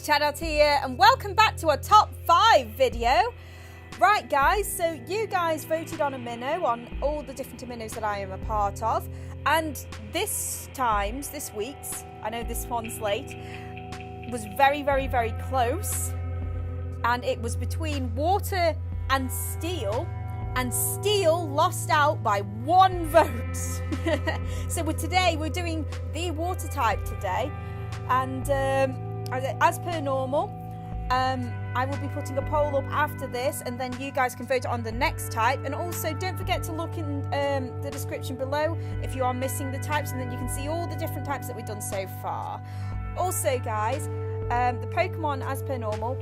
Chatot here, and welcome back to our top 5 video. Right guys, so you guys voted on a minnow, on all the different minnows that I am a part of, and this week's, I know this one's late, was very close, and it was between water and steel lost out by 1 vote. So today we're doing the water type today, and as per normal, I will be putting a poll up after this, and then you guys can vote on the next type. And also don't forget to look in the description below if you are missing the types, and then you can see all the different types that we've done so far. Also guys, the Pokemon, as per normal,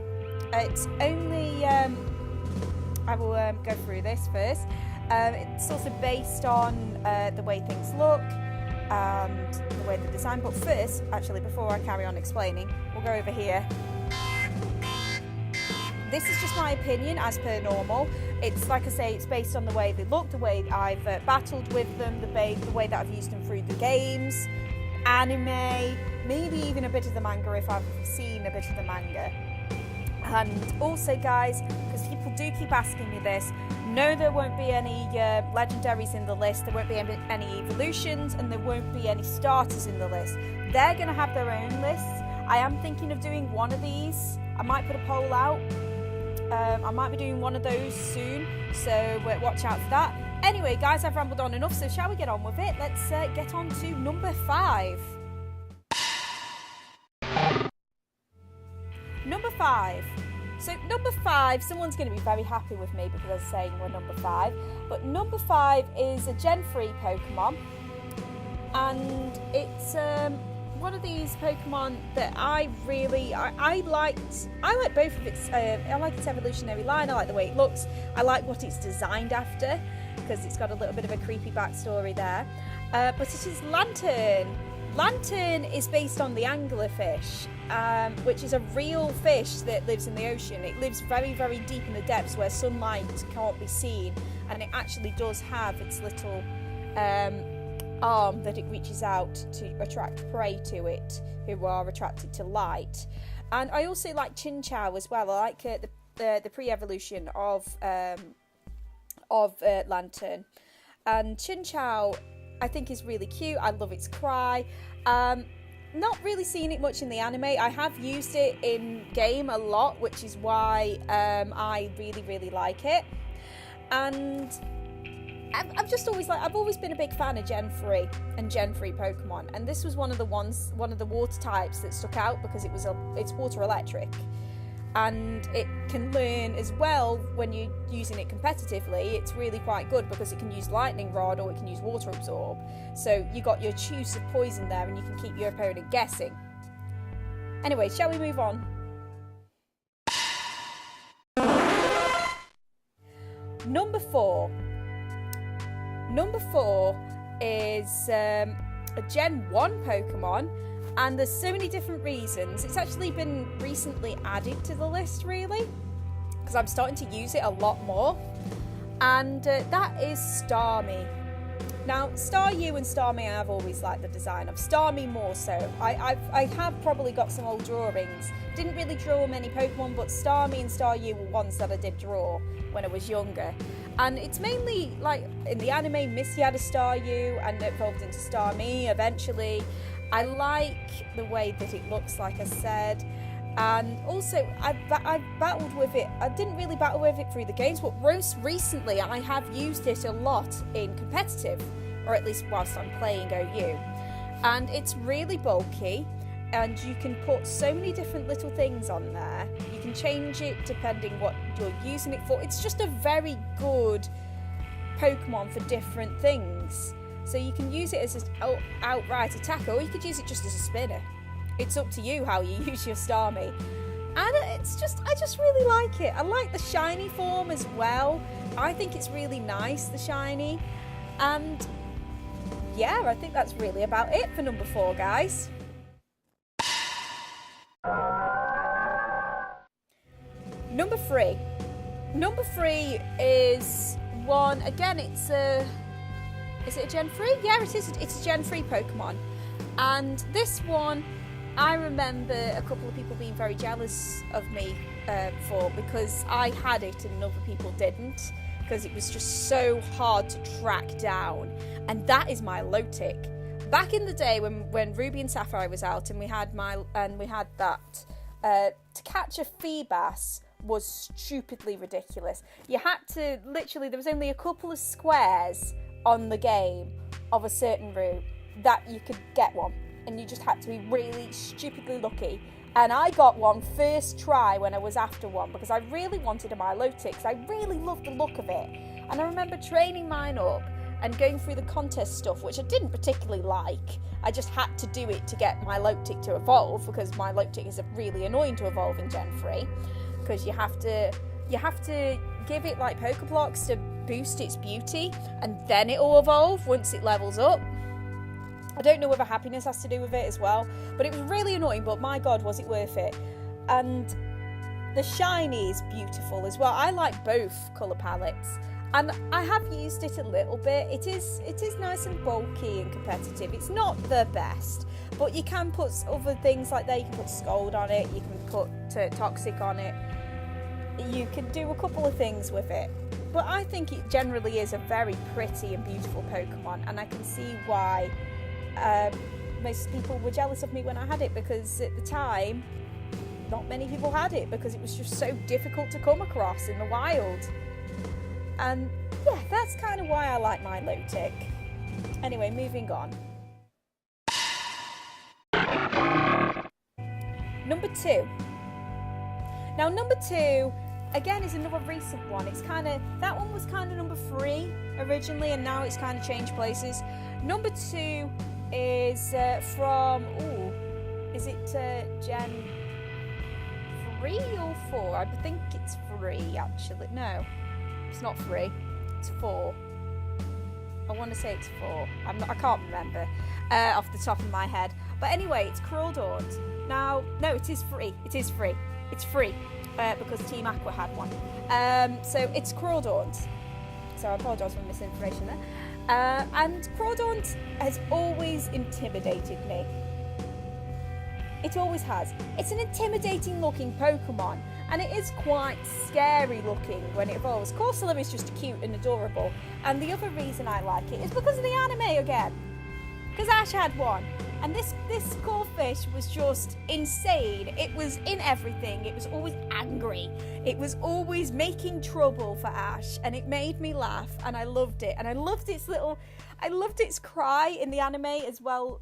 it's only I will go through this first. It's also based on the way things look and the way they're designed. But first, actually, before I carry on explaining, we'll go over here. This is just my opinion, as per normal. It's like I say, it's based on the way they look, the way I've battled with them, the way that I've used them through the games, anime, maybe even a bit of the manga if I've seen a bit of the manga. And also guys, because people do keep asking me this, no, there won't be any legendaries in the list, there won't be any evolutions, and there won't be any starters in the list. They're going to have their own lists. I am thinking of doing one of these. I might put a poll out. I might be doing one of those soon, so watch out for that. Anyway guys, I've rambled on enough, so shall we get on with it? Let's get on to number 5. Number 5. So number 5, someone's going to be very happy with me because I'm saying we're number 5. But number 5 is a Gen 3 Pokemon. And it's one of these Pokemon that I liked. I like both of its, I like its evolutionary line, I like the way it looks. I like what it's designed after, because it's got a little bit of a creepy backstory there. But it is Lantern. Lantern is based on the anglerfish, which is a real fish that lives in the ocean. It lives very deep in the depths where sunlight can't be seen, and it actually does have its little arm that it reaches out to attract prey to it, who are attracted to light. And I also like Chinchou as well. I like the pre-evolution of Lantern. And Chinchou, I think, is really cute. I love its cry. Not really seen it much in the anime. I have used it in game a lot, which is why I really like it. And I've always been a big fan of Gen 3 and Gen 3 Pokemon, and this was one of the water types that stuck out because it's water electric. And it can learn as well when you're using it competitively. It's really quite good because it can use Lightning Rod or it can use Water Absorb. So you got your choice of poison there, and you can keep your opponent guessing. Anyway, shall we move on? Number 4. Number 4 is a Gen 1 Pokemon. And there's so many different reasons. It's actually been recently added to the list, really, because I'm starting to use it a lot more. And that is Starmie. Now, Staryu and Starmie, I've always liked the design of. Starmie more so. I have probably got some old drawings. Didn't really draw many Pokemon, but Starmie and Staryu were ones that I did draw when I was younger. And it's mainly, like, in the anime, Misty had a Staryu and it evolved into Starmie eventually. I like the way that it looks, like I said, and also I've battled with it. I didn't really battle with it through the games, but most recently I have used it a lot in competitive, or at least whilst I'm playing OU. And it's really bulky, and you can put so many different little things on there. You can change it depending what you're using it for. It's just a very good Pokemon for different things. So you can use it as an outright attacker, or you could use it just as a spinner. It's up to you how you use your Starmie. And I just really like it. I like the shiny form as well. I think it's really nice, the shiny. And yeah, I think that's really about it for number 4, guys. Number 3. Number 3 is one, again, it's a... Is it a Gen 3? Yeah, it is. It's a Gen 3 Pokemon. And this one I remember a couple of people being very jealous of me because I had it and other people didn't, because it was just so hard to track down. And that is my low tick. Back in the day when Ruby and Sapphire was out and we had that, to catch a 5's was stupidly ridiculous. You had to literally, there was only a couple of squares on the game of a certain route that you could get one, and you just had to be really stupidly lucky. And I got one first try when I was after one because I really wanted a Milotic because I really loved the look of it. And I remember training mine up and going through the contest stuff, which I didn't particularly like. I just had to do it to get Milotic to evolve, because Milotic is really annoying to evolve in Gen 3, because you have to give it like Pokeblocks to boost its beauty, and then it will evolve once it levels up. I don't know whether happiness has to do with it as well, but it was really annoying, but my god, was it worth it. And the shiny is beautiful as well. I like both colour palettes, and I have used it a little bit. It is nice and bulky and competitive. It's not the best, but you can put other things like that. You can put Scold on it, you can put Toxic on it, you can do a couple of things with it. But I think it generally is a very pretty and beautiful Pokemon, and I can see why most people were jealous of me when I had it, because at the time not many people had it because it was just so difficult to come across in the wild. And yeah, that's kind of why I like my Milotic. Anyway, moving on. Number 2. Now number 2 again is another recent one. That one was kind of number 3 originally, and now it's kind of changed places. Number 2 is from, is it Gen 3 or 4? I think it's 3 actually. No, it's not 3. It's 4. I want to say it's 4. I can't remember off the top of my head. But anyway, it's Crawdaunt. Now, no, it is free. It is free. It's free because Team Aqua had one. So it's Crawdaunt. So I apologise for misinformation there. And Crawdaunt has always intimidated me. It always has. It's an intimidating looking Pokemon, and it is quite scary looking when it evolves. Corsola is just cute and adorable, and the other reason I like it is because of the anime again. Because Ash had one, and this Corfish was just insane. It was in everything. It was always angry. It was always making trouble for Ash, and it made me laugh, and I loved it. And I loved its cry in the anime as well.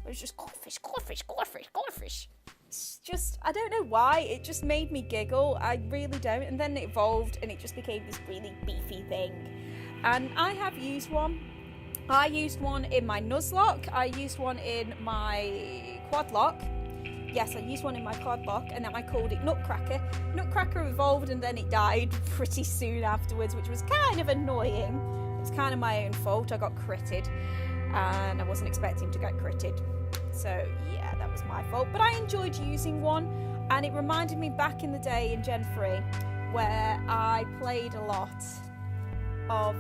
It was just Corfish, Corfish, Corfish, Corfish. It's just, I don't know why, it just made me giggle. I really don't. And then it evolved, and it just became this really beefy thing. And I have used one. I used one in my Nuzlocke. I used one in my Quadlock. Yes, I used one in my Quadlock, and then I called it Nutcracker. Nutcracker evolved, and then it died pretty soon afterwards, which was kind of annoying. It's kind of my own fault. I got critted, and I wasn't expecting to get critted. So yeah, that was my fault. But I enjoyed using one, and it reminded me back in the day in Gen 3 where I played a lot of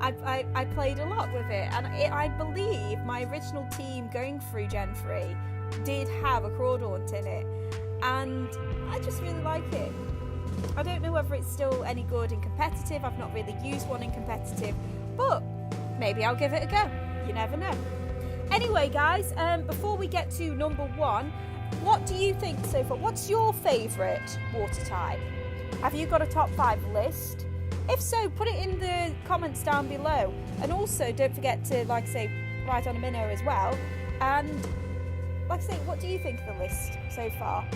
I played a lot with it, and I believe my original team going through Gen 3 did have a Crawdaunt in it, and I just really like it. I don't know whether it's still any good in competitive. I've not really used one in competitive, but maybe I'll give it a go. You never know. Anyway, guys, before we get to number 1, what do you think so far? What's your favourite water type? Have you got a top 5 list? If so, put it in the comments down below. And also, don't forget to, like I say, write on a minnow as well. And, like I say, what do you think of the list so far?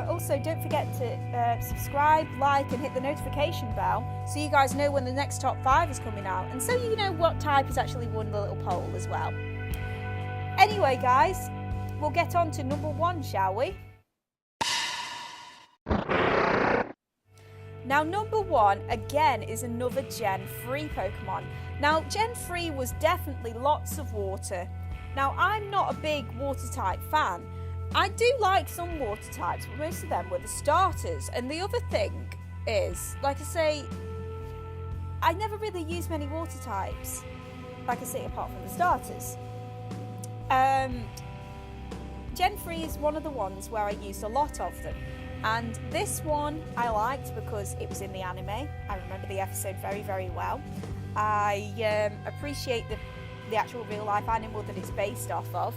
Also, don't forget to subscribe, like, and hit the notification bell so you guys know when the next top 5 is coming out. And so you know what type has actually won the little poll as well. Anyway, guys, we'll get on to number 1, shall we? Now, number 1, again, is another Gen 3 Pokemon. Now, Gen 3 was definitely lots of water. Now, I'm not a big water type fan. I do like some water types, but most of them were the starters. And the other thing is, like I say, I never really used many water types. Like I say, apart from the starters. Gen 3 is one of the ones where I used a lot of them. And this one I liked because it was in the anime. I remember the episode very, very well. I appreciate the actual real life animal that it's based off of.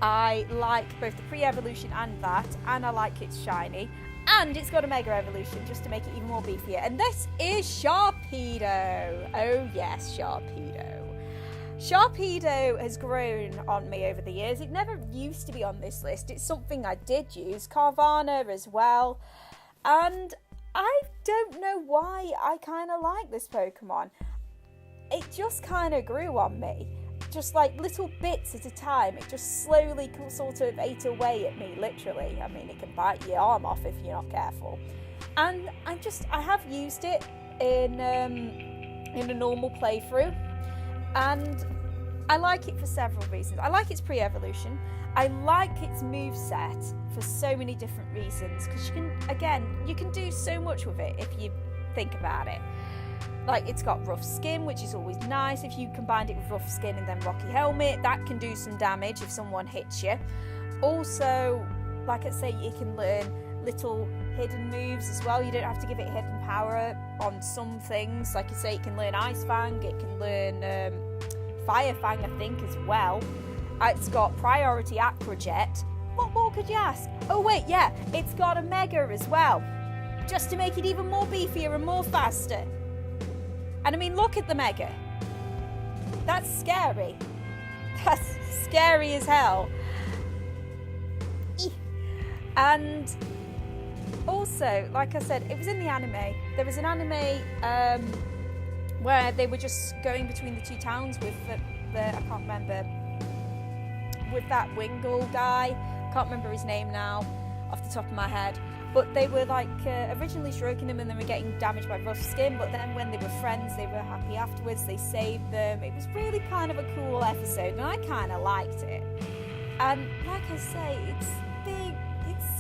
I like both the pre-evolution and that, and I like it's shiny. And it's got a mega evolution just to make it even more beefier. And this is Sharpedo. Oh yes, Sharpedo. Sharpedo has grown on me over the years. It never used to be on this list. It's something I did use. Carvana as well. And I don't know why I kind of like this Pokemon. It just kind of grew on me. Just like little bits at a time. It just slowly sort of ate away at me, literally. I mean, it can bite your arm off if you're not careful. And I have used it in a normal playthrough. And I like it for several reasons. I like its pre-evolution. I like its moveset for so many different reasons. Because you can do so much with it if you think about it. Like, it's got rough skin, which is always nice. If you combined it with rough skin and then rocky helmet, that can do some damage if someone hits you. Also, like I say, you can learn little hidden moves as well. You don't have to give it hidden power on some things. Like I say, it can learn Ice Fang, it can learn Fire Fang, I think, as well. It's got priority Aqua Jet. What more could you ask? Oh wait, yeah, it's got a Mega as well, just to make it even more beefier and more faster. And I mean, look at the Mega. That's scary. That's scary as hell. And also, like I said, it was in the anime. There was an anime where they were just going between the two towns with the I can't remember, with that Wingull guy. Can't remember his name now off the top of my head. But they were like originally stroking them and they were getting damaged by rough skin. But then when they were friends, they were happy afterwards. They saved them. It was really kind of a cool episode and I kind of liked it. And like I say, it's big.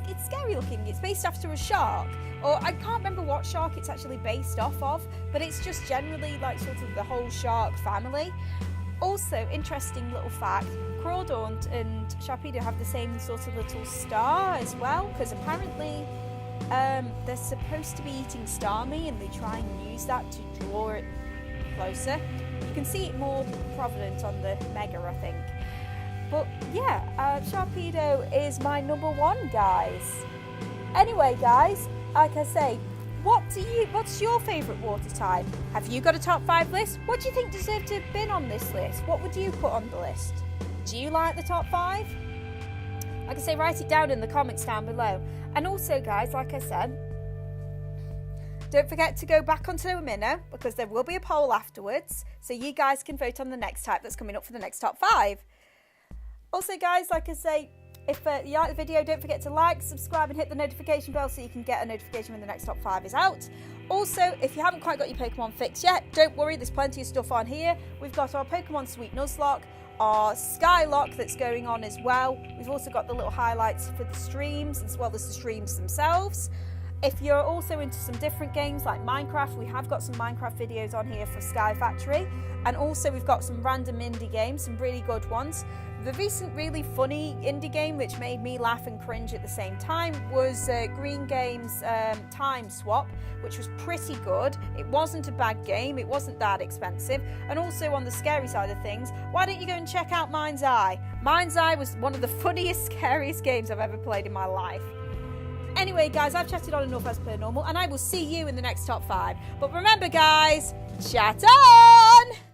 It's scary looking. It's based after a shark. Or I can't remember what shark it's actually based off of. But it's just generally like sort of the whole shark family. Also, interesting little fact, Crawdaunt and Sharpedo have the same sort of little star as well, because apparently they're supposed to be eating Starmie and they try and use that to draw it closer. You can see it more prominent on the Mega, I think. But yeah, Sharpedo is my number one, guys. Anyway, guys, like I say, what's your favourite water type? Have you got a top 5 list? What do you think deserved to have been on this list? What would you put on the list? Do you like the top 5? Like I say, write it down in the comments down below. And also, guys, like I said, don't forget to go back onto Amino because there will be a poll afterwards, so you guys can vote on the next type that's coming up for the next top 5. Also, guys, like I say, if you like the video, don't forget to like, subscribe and hit the notification bell so you can get a notification when the next top 5 is out. Also, if you haven't quite got your Pokemon fix yet, don't worry, there's plenty of stuff on here. We've got our Pokemon Sweet Nuzlocke, our Skylock that's going on as well. We've also got the little highlights for the streams as well as the streams themselves. If you're also into some different games like Minecraft, we have got some Minecraft videos on here for Sky Factory. And also we've got some random indie games, some really good ones. The recent really funny indie game which made me laugh and cringe at the same time was Green Games Time Swap, which was pretty good. It wasn't a bad game, it wasn't that expensive. And also on the scary side of things, why don't you go and check out Mind's Eye? Mind's Eye was one of the funniest, scariest games I've ever played in my life. Anyway, guys, I've chatted on enough as per normal, and I will see you in the next top 5. But remember, guys, chat on!